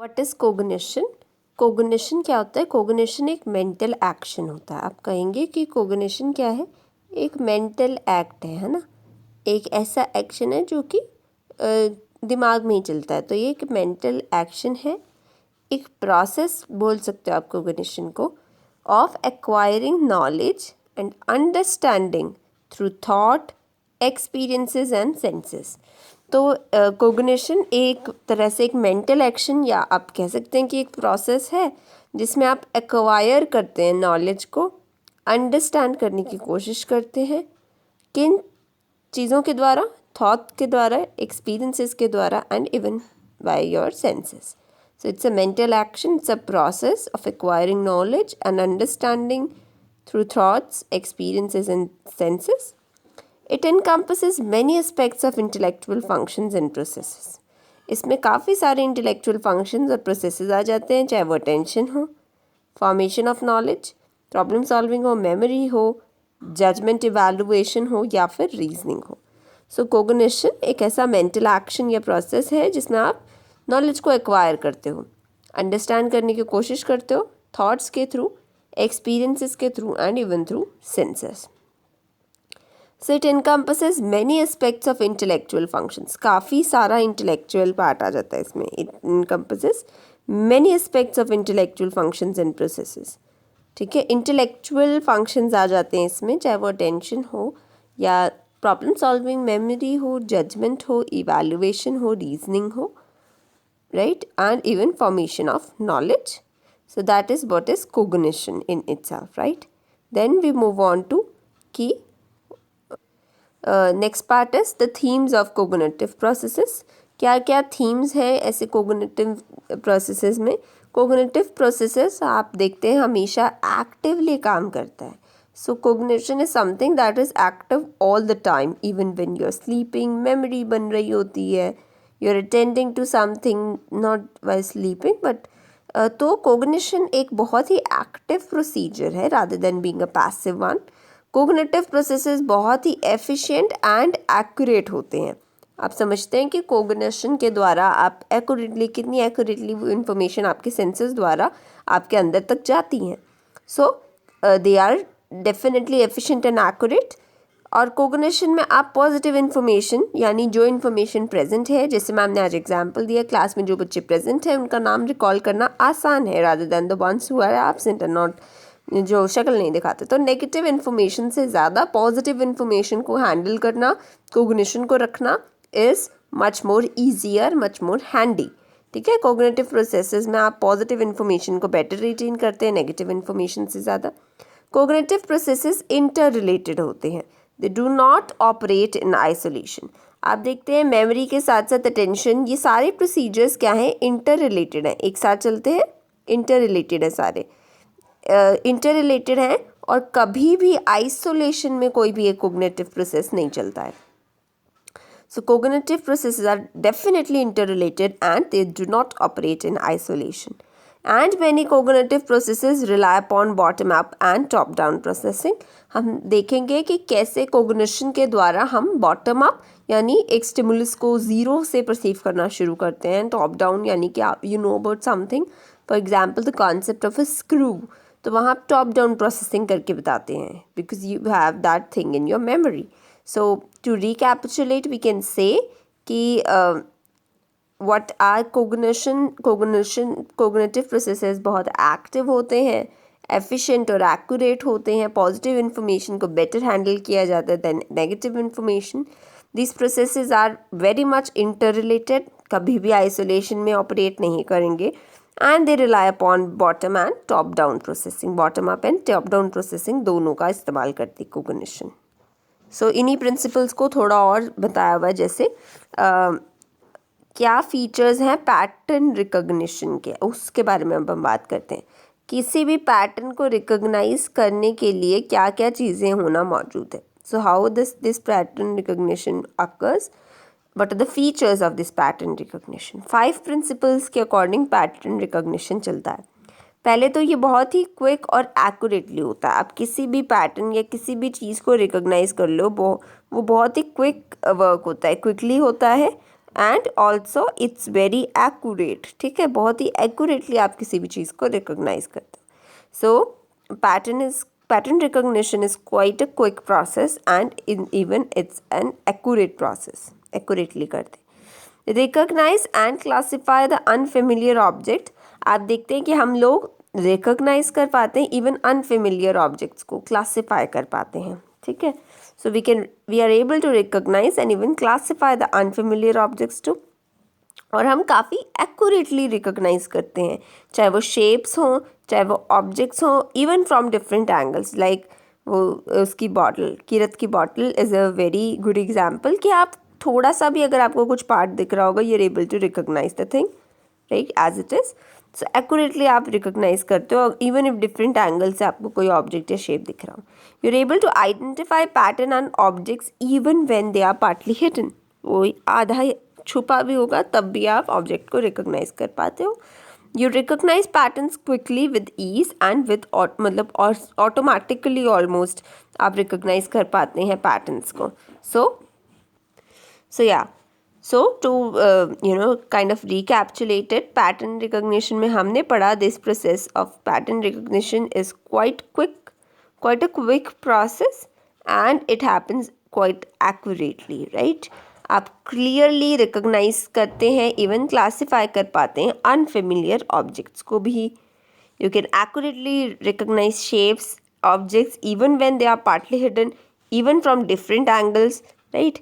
What is cognition? Cognition क्या होता है? कोग्निशन एक मेंटल एक्शन होता है। आप कहेंगे कि कोग्निशन क्या है? एक मेंटल एक्ट है ना? एक ऐसा एक्शन है जो कि दिमाग में ही चलता है। तो ये एक मेंटल एक्शन है, एक प्रोसेस बोल सकते हो आप कोग्निशन को, of acquiring knowledge and understanding through thought, experiences and senses. तो कोग्निशन एक तरह से एक मेंटल एक्शन, या आप कह सकते हैं कि एक प्रोसेस है जिसमें आप एक्वायर करते हैं नॉलेज को, अंडरस्टैंड करने की कोशिश करते हैं। किन चीज़ों के द्वारा? थॉट के द्वारा, एक्सपीरियंसेस के द्वारा, and even by your senses. So it's a mental action, it's a process of acquiring knowledge and understanding through thoughts, experiences and senses. It encompasses many aspects of intellectual functions and processes. इसमें काफ़ी सारे intellectual functions और processes आ जाते हैं, चाहे वो attention हो, formation of knowledge, problem solving हो, memory हो, judgment evaluation हो, या फिर reasoning हो. So cognition एक ऐसा mental action या process है जिसमें आप नॉलेज को एक्वायर करते हो, अंडरस्टैंड करने की कोशिश करते हो, थॉट्स के थ्रू, एक्सपीरियंसेस के through and even through senses. So it encompasses many aspects of intellectual functions. काफ़ी सारा इंटेलेक्चुअल पार्ट आ जाता है इसमें. It encompasses many aspects of intellectual functions and processes. ठीक है, इंटेलेक्चुअल फंक्शंस आ जाते हैं इसमें, चाहे वो अटेंशन हो या प्रॉब्लम सॉल्विंग, मेमोरी हो, जजमेंट हो, इवैल्यूएशन हो, रीजनिंग हो, right, and even formation of knowledge. So that is what is cognition in itself, right? Then we move on to key. Next part is the themes of cognitive processes. क्या क्या themes है ऐसे cognitive processes में? Cognitive processes आप देखते हैं हमेशा actively काम करता है. So cognition is something that is active all the time, even when you're sleeping. memory बन रही होती है, you're attending to something not while sleeping, but तो cognition एक बहुत ही active procedure है rather than being a passive one. cognitive processes बहुत ही efficient and accurate होते हैं. आप समझते हैं कि cognition के द्वारा आप कितनी accurately वो information आपके senses द्वारा आपके अंदर तक जाती हैं. So they are definitely efficient and accurate. और कोग्निशन में आप पॉजिटिव इन्फॉर्मेशन, यानी जो इन्फॉर्मेशन प्रेजेंट है, जैसे मैम ने आज एग्जांपल दिया, क्लास में जो बच्चे प्रेजेंट हैं उनका नाम रिकॉल करना आसान है rather than the ones who are absent and not, जो शक्ल नहीं दिखाते. तो नेगेटिव इन्फॉर्मेशन से ज़्यादा पॉजिटिव इन्फॉर्मेशन को हैंडल करना, कोग्निशन को रखना is much more easier, much more handy. ठीक है, कोग्निटिव प्रोसेसेस में आप पॉजिटिव इन्फॉर्मेशन को बेटर रिटेन करते हैं नेगेटिव इन्फॉर्मेशन से ज़्यादा. कोग्निटिव प्रोसेसेस इंटर रिलेटेड होते हैं. They do not operate in isolation. आप देखते हैं मेमोरी के साथ साथ अटेंशन, ये सारे प्रोसीजर्स क्या हैं? इंटर रिलेटेड हैं, एक साथ चलते हैं, इंटर रिलेटेड है सारे, इंटर रिलेटेड हैं, और कभी भी आइसोलेशन में कोई भी एक कोग्निटिव प्रोसेस नहीं चलता है. So cognitive processes are definitely interrelated and they do not operate in isolation. And many cognitive processes rely upon bottom up and top down processing. हम देखेंगे कि कैसे cognition के द्वारा हम bottom up यानी एक stimulus को ज़ीरो से perceive करना शुरू करते हैं, top down यानी कि आप you know about something, for example the concept of a screw, तो वहाँ आप top down processing करके बताते हैं because you have that thing in your memory. So to recapitulate we can say कि what are cognitive processes बहुत active होते हैं, efficient और accurate होते हैं, positive information को better handle किया जाता है than negative information. These processes are very much interrelated, कभी भी isolation में operate नहीं करेंगे, and they rely upon bottom and top down processing. bottom up and top down processing दोनों का इस्तेमाल करती cognition. सो इन्हीं प्रिंसिपल्स को थोड़ा और बताया हुआ है, जैसे क्या फीचर्स हैं पैटर्न रिकॉग्निशन के, उसके बारे में अब हम बात करते हैं. किसी भी पैटर्न को रिकॉग्नाइज करने के लिए क्या क्या चीज़ें होना मौजूद है. So how this pattern recognition occurs, what are the features of this pattern recognition. 5 principles के अकॉर्डिंग पैटर्न रिकॉग्निशन चलता है. पहले तो ये बहुत ही क्विक और एक्यूरेटली होता है. आप किसी भी पैटर्न या किसी भी चीज़ को रिकॉग्नाइज कर लो, वो बहुत ही क्विक वर्क होता है, क्विकली होता है and also it's very accurate, ठीक है, बहुत ही एक्यूरेटली आप किसी भी चीज़ को रिकोगनाइज करते हो। सो pattern recognition is quite a quick process and even it's an accurate process, accurately करते। recognize and classify the unfamiliar object, आप देखते हैं कि हम लोग रिकोगनाइज कर पाते हैं इवन अनफेमिलियर ऑब्जेक्ट्स को क्लासीफाई कर पाते हैं, ठीक है। So we are able to recognise and even classify the unfamiliar objects too, और हम काफ़ी एक्यूरेटली रिकोगनाइज करते हैं, चाहे वो शेप्स हों, चाहे वो ऑब्जेक्ट्स हों, even from different angles. Like वो उसकी बॉटल, कीरत की bottle is a very good example कि आप थोड़ा सा भी अगर आपको कुछ पार्ट दिख रहा होगा, you are able to recognise the thing right as it is. So accurately आप रिकोगनाइज करते हो, इवन इफ डिफरेंट एंगल से आपको कोई ऑब्जेक्ट या शेप दिख रहा हो। You are able to identify pattern on objects even when they are partly hidden, वो आधा छुपा भी होगा तब भी आप ऑब्जेक्ट को रिकोगनाइज कर पाते हो। You recognise patterns quickly with ease and with मतलब ऑटोमेटिकली ऑलमोस्ट आप रिकोगनाइज कर पाते हैं पैटर्न्स को। So to kind of recapitulated, pattern recognition में हमने पढ़ा this process of pattern recognition is quite a quick process and it happens quite accurately, right? आप क्लियरली रिकोगनाइज करते हैं, इवन क्लासीफाई कर पाते हैं अनफेमिलियर ऑब्जेक्ट्स को भी। You can accurately recognise shapes, objects even when they are partly hidden, even from different angles, right.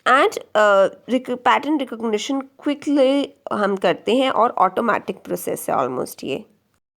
And pattern recognition quickly हम करते हैं और ऑटोमेटिक प्रोसेस है ऑलमोस्ट ये।